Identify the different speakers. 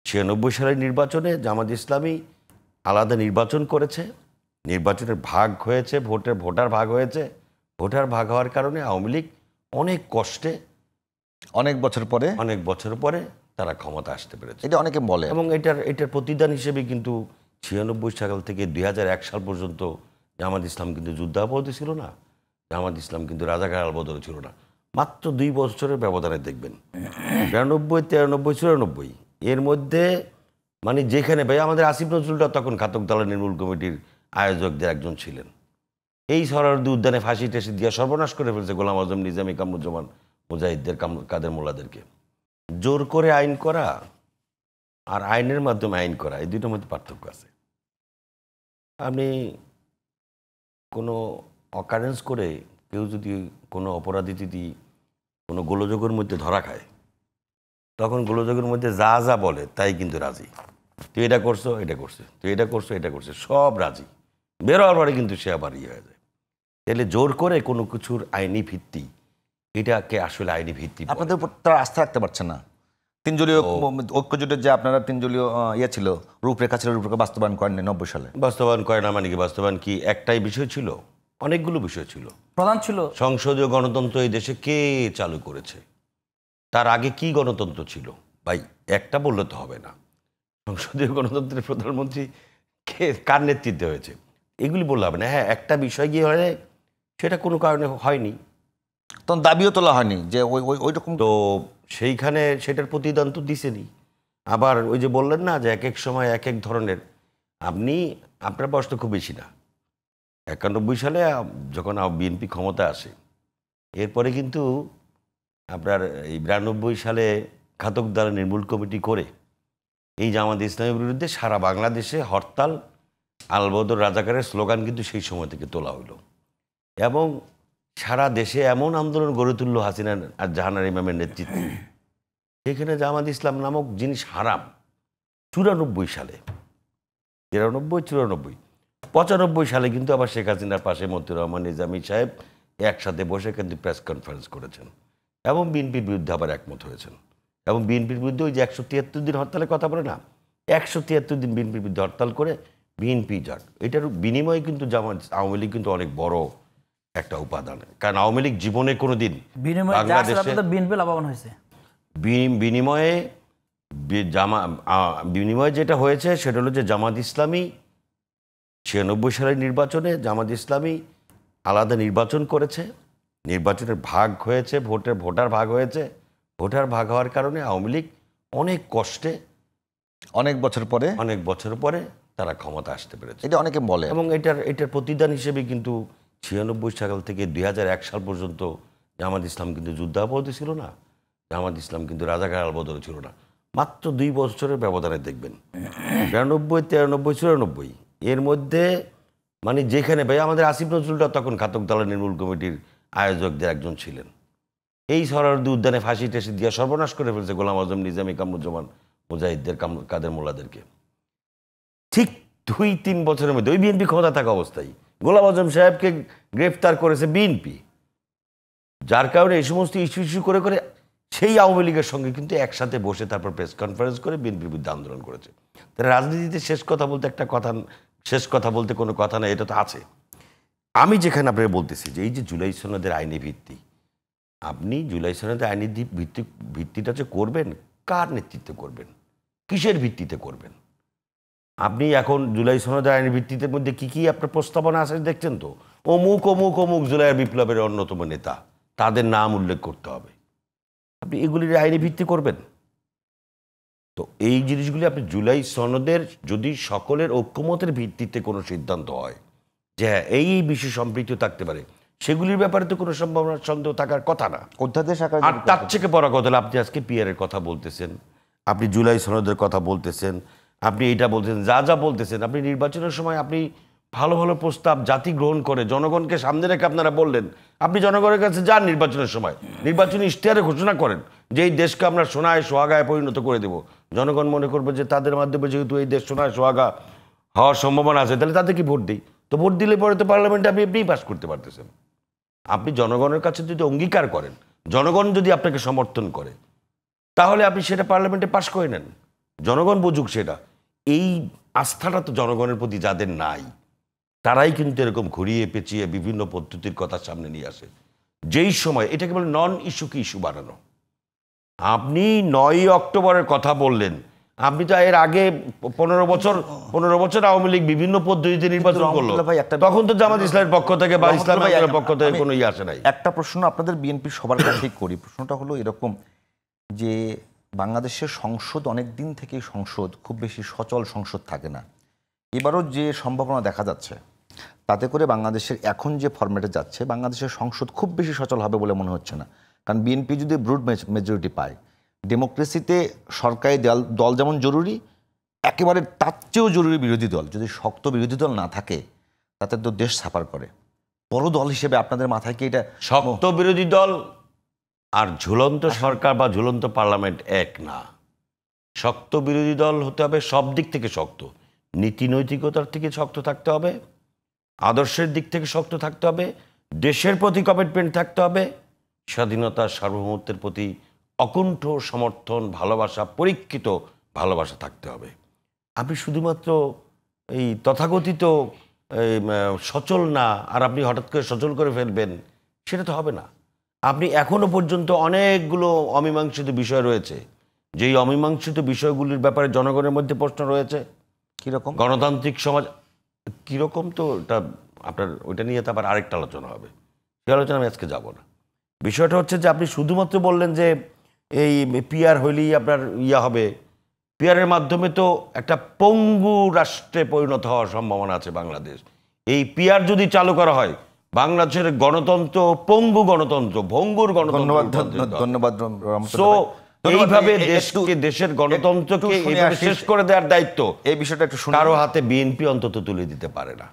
Speaker 1: 96 সালের নির্বাচনে জামাত ইসলামী আলাদা নির্বাচন করেছে, নির্বাচনের ভাগ হয়েছে, ভোটার ভাগ হয়েছে, ভোটার ভাগ হওয়ার কারণে আওয়ামী লীগ অনেক কষ্টে
Speaker 2: অনেক বছর পরে
Speaker 1: তারা ক্ষমতা আসতে পেরেছে।
Speaker 2: এটা অনেকে বলে
Speaker 1: এবং এটার প্রতিদান হিসেবে কিন্তু 96 সাল থেকে 2001 সাল পর্যন্ত জামাত ইসলাম কিন্তু যুদ্ধাপরাধী ছিল না, জামাত ইসলাম কিন্তু রাজাকার আলবদর ছিল না। মাত্র 2 বছরের ব্যবধানে দেখবেন 92, 93, 94 এর মধ্যে মানে যেখানে ভাই আমাদের আসিফ নজরুলটা তখন ঘাতক দলের নির্মূল কমিটির আয়োজকদের একজন ছিলেন। এই সরারদি উদ্যানে ফাঁসি টেসি দিয়ে সর্বনাশ করে ফেলছে গোলাম আজম, নিজামী, কামরুজ্জামান মুজাহিদদের, কাদের মোল্লাদেরকে। জোর করে আইন করা আর আইনের মাধ্যমে আইন করা, এই দুটোর মধ্যে পার্থক্য আছে। আপনি কোনো অকারেন্স করে কেউ যদি কোনো অপরাধী যদি কোনো গোলযোগের মধ্যে ধরা খায়, তখন গোলযোগের মধ্যে যা যা বলে তাই কিন্তু রাজি। তুই এটা করছো, এটা করছে, তুই এটা করছো, এটা করছে, সব রাজি। বেরোয়ার পরে কিন্তু সে আবার ইয়ে হয়ে যায়। তাহলে জোর করে কোনো কিছুর আইনি ভিত্তি, এটাকে আসলে আইনি ভিত্তি
Speaker 2: আপনাদের উপর তারা আস্থা রাখতে পারছে না। 3 দলীয় ঐক্য জোটের যে আপনারা 3 দলীয় ইয়ে ছিল, রূপরেখা ছিল, রূপরেখা বাস্তবায়ন করেননি 90 সালে।
Speaker 1: বাস্তবায়ন করে না মানে কি? বাস্তবায়ন কি একটাই বিষয় ছিল? অনেকগুলো বিষয় ছিল।
Speaker 3: প্রধান ছিল
Speaker 1: সংসদীয় গণতন্ত্র এই দেশে কে চালু করেছে, তার আগে কি গণতন্ত্র ছিল? ভাই একটা বললে তো হবে না। সংসদীয় গণতন্ত্রের প্রধানমন্ত্রী কে, কার নেতৃত্বে হয়েছে, এগুলি বললে হবে না। হ্যাঁ, একটা বিষয় গিয়ে হয় সেটা কোনো কারণে হয়নি,
Speaker 2: তখন দাবিও তোলা হয়নি যে ওই রকম।
Speaker 1: তো সেইখানে সেটার প্রতিদান তো দিছেনি। আবার ওই যে বললেন না যে এক এক সময় এক এক ধরনের, আপনার বয়স তো খুব বেশি না। 91 সালে যখন বিএনপি ক্ষমতা আসে, এরপরে কিন্তু আপনার এই 92 সালে ঘাতক দলের নির্মূল কমিটি করে এই জামাত ইসলামের বিরুদ্ধে সারা বাংলাদেশে হরতাল, আলবদর রাজাকারের স্লোগান কিন্তু সেই সময় থেকে তোলা হলো। এবং সারা দেশে এমন আন্দোলন গড়ে তুলল হাসিনা আর জাহানার ইমামের নেতৃত্বে, সেখানে জামাত ইসলাম নামক জিনিস হারাম। 94 সালে, 93, 94, 95 সালে কিন্তু আবার শেখ হাসিনার পাশে মতিউর রহমান নিজামী সাহেব একসাথে বসে কিন্তু প্রেস কনফারেন্স করেছেন এবং বিএনপির বিরুদ্ধে আবার একমত হয়েছেন। এবং বিএনপির বিরুদ্ধে ওই যে 173 দিন হরতালের কথা বলে না, 173 দিন বিএনপির বিরুদ্ধে হরতাল করে বিএনপি যাক, এটার বিনিময়ে কিন্তু আওয়ামী লীগ কিন্তু অনেক বড় একটা উপাদান। কারণ আওয়ামী লীগ জীবনে কোনো দিন বাংলাদেশে
Speaker 3: বিএনপি লাভবান হয়েছে।
Speaker 1: বিনিময়ে যেটা হয়েছে সেটা হলো যে জামাত ইসলামী 96 সালের নির্বাচনে জামাত ইসলামী আলাদা নির্বাচন করেছে, নির্বাচনের ভাগ হয়েছে, ভোটার ভাগ হয়েছে, ভোটার ভাগ হওয়ার কারণে আওয়ামী লীগ অনেক কষ্টে
Speaker 2: অনেক বছর পরে
Speaker 1: তারা ক্ষমতা আসতে পেরেছে।
Speaker 2: এটা অনেকে বলে।
Speaker 1: এবং এটার প্রতিদান হিসেবে কিন্তু 96 সাল থেকে 2001 সাল পর্যন্ত জামাত ইসলাম কিন্তু যুদ্ধাপরাধী ছিল না, জামাত ইসলাম কিন্তু রাজাকার আলবদর ছিল না। মাত্র 2 বছরের ব্যবধানে দেখবেন 92, 93, 94 এর মধ্যে মানে যেখানে ভাই আমাদের আসিফ নজরুলটা তখন ঘাতক দলের নির্মূল কমিটির আয়োজকদের একজন ছিলেন। এই সরারদি উদ্যানে ফাঁসি টেসি দিয়ে সর্বনাশ করে ফেলছে গোলাম আজম, নিজামী, কামরুজ্জামান মুজাহিদদের, কাদের মোল্লাদেরকে। ঠিক 2-3 বছরের মধ্যে ওই বিএনপি ক্ষমতা থাকা অবস্থায় গোলাম আজম সাহেবকে গ্রেফতার করেছে বিএনপি, যার কারণে এই সমস্ত ইস্যু করে করে সেই আওয়ামী লীগের সঙ্গে কিন্তু একসাথে বসে তারপর প্রেস কনফারেন্স করে বিএনপির বিরুদ্ধে আন্দোলন করেছে। তারা রাজনীতিতে শেষ কথা বলতে কোনো কথা না, এটা তো আছে। আমি যেখানে আপনাকে বলতেছি যে এই যে জুলাই সনদের আইনি ভিত্তি, আপনি জুলাই সনদের আইনি ভিত্তিটা যে করবেন, কার নেতৃত্বে করবেন, কিসের ভিত্তিতে করবেন? আপনি এখন জুলাই সনদের আইনি ভিত্তিতে মধ্যে কি আপনার প্রস্তাবনা আছে দেখছেন তো, অমুক অমুক অমুক জুলাই বিপ্লবের অন্যতম নেতা, তাদের নাম উল্লেখ করতে হবে। আপনি এগুলির আইনি ভিত্তি করবেন তো এই জিনিসগুলি আপনি জুলাই সনদের যদি সকলের ঐক্যমতের ভিত্তিতে কোনো সিদ্ধান্ত হয় যে হ্যাঁ এই বিষয়ে সম্পৃক্ত থাকতে পারে, সেগুলির ব্যাপারে তো কোনো সম্ভাবনা সন্দেহ থাকার কথা না। আর তার থেকে বড় কথা হলো আপনি আজকে পিয়ারের কথা বলতেছেন, আপনি জুলাই সনদের কথা বলতেছেন, আপনি এটা বলতেছেন, যা বলতেছেন, আপনি নির্বাচনের সময় আপনি ভালো ভালো প্রস্তাব জাতি গ্রহণ করে জনগণকে সামনে রেখে আপনারা বললেন, আপনি জনগণের কাছে যান নির্বাচনের সময়, নির্বাচনী ইশতেহারে ঘোষণা করেন যে এই দেশকে আমরা সোনায় সোহাগায় পরিণত করে দেব। জনগণ মনে করবে যে তাদের মাধ্যমে যেহেতু এই দেশ সোনায় সোহাগা হওয়ার সম্ভাবনা আছে, তাহলে তাদেরকে ভোট দিই। তো ভোট দিলে পরে তো পার্লামেন্টে আপনি পাস করতে পারতেছেন। আপনি জনগণের কাছে যদি অঙ্গীকার করেন, জনগণ যদি আপনাকে সমর্থন করে, তাহলে আপনি সেটা পার্লামেন্টে পাস করে নেন। জনগণ বুঝুক সেটা। এই আস্থাটা তো জনগণের প্রতি যাদের নাই, তারাই কিন্তু এরকম ঘুরিয়ে পেঁচিয়ে বিভিন্ন পদ্ধতির কথা সামনে নিয়ে আসে। যেই সময় এটাকে বলে নন ইস্যুকে ইস্যু বানানো। আপনি 9ই অক্টোবরের কথা বললেন, আপনি তো এর আগে 15 বছর আওয়ামী লীগ বিভিন্ন পদ্ধতিতে নির্বাচন করলো, তখন তো জামাত ইসলামের পক্ষ থেকে বা ইসলামের পক্ষ থেকে কোনো ইয়ে আসে নাই।
Speaker 2: একটা প্রশ্ন আপনাদের বিএনপির সবার কাছেই করি, প্রশ্নটা হলো এরকম যে বাংলাদেশের সংসদ অনেক দিন থেকেই সংসদ খুব বেশি সচল সংসদ থাকে না। এবারও যে সম্ভাবনা দেখা যাচ্ছে তাতে করে বাংলাদেশের এখন যে ফরম্যাটে যাচ্ছে বাংলাদেশের সংসদ খুব বেশি সচল হবে বলে মনে হচ্ছে না। কারণ বিএনপি যদি ব্রুড মেজরিটি পায়, ডেমোক্রেসিতে সরকারি দল যেমন জরুরি, একেবারে তার চেয়েও জরুরি বিরোধী দল। যদি শক্ত বিরোধী দল না থাকে তাতে তো দেশ সাফার করে। বড় দল হিসেবে আপনাদের মাথায় কি এটা
Speaker 1: শক্ত বিরোধী দল আর ঝুলন্ত সরকার বা ঝুলন্ত পার্লামেন্ট এক না। শক্ত বিরোধী দল হতে হবে সব দিক থেকে শক্ত, নীতি নৈতিকতার থেকে শক্ত থাকতে হবে, আদর্শের দিক থেকে শক্ত থাকতে হবে, দেশের প্রতি কমিটমেন্ট থাকতে হবে, স্বাধীনতা সার্বভৌমত্বের প্রতি অকুণ্ঠ সমর্থন, ভালোবাসা, পরীক্ষিত ভালোবাসা থাকতে হবে। আপনি শুধুমাত্র এই তথাকথিত সচল না আর আপনি হঠাৎ করে সচল করে ফেলবেন, সেটা তো হবে না। আপনি এখনো পর্যন্ত অনেকগুলো অমীমাংসিত বিষয় রয়েছে, যেই অমীমাংসিত বিষয়গুলির ব্যাপারে জনগণের মধ্যে প্রশ্ন রয়েছে।
Speaker 2: কীরকম
Speaker 1: গণতান্ত্রিক সমাজ কীরকম, তো এটা আপনার ওইটা নিয়ে তো আবার আরেকটা আলোচনা হবে, সেই আলোচনা আমি আজকে যাব না। বিষয়টা হচ্ছে যে আপনি শুধুমাত্র বললেন যে এই পিআর হইলেই আপনার ইয়া হবে। পিআরের মাধ্যমে তো একটা পঙ্গু রাষ্ট্রে পরিণত হওয়ার সম্ভাবনা আছে বাংলাদেশ। এই পিআর যদি চালু করা হয়, বাংলাদেশের গণতন্ত্র পঙ্গু গণতন্ত্র, ভঙ্গুর গণতন্ত্র।
Speaker 2: ধন্যবাদ।
Speaker 1: সো এইভাবে দেশের গণতন্ত্রকে এইভাবে শেষ করে দেওয়ার দায়িত্ব
Speaker 2: এই বিষয়টা একটু
Speaker 1: কারো হাতে বিএনপি অন্তত তুলে দিতে পারে না।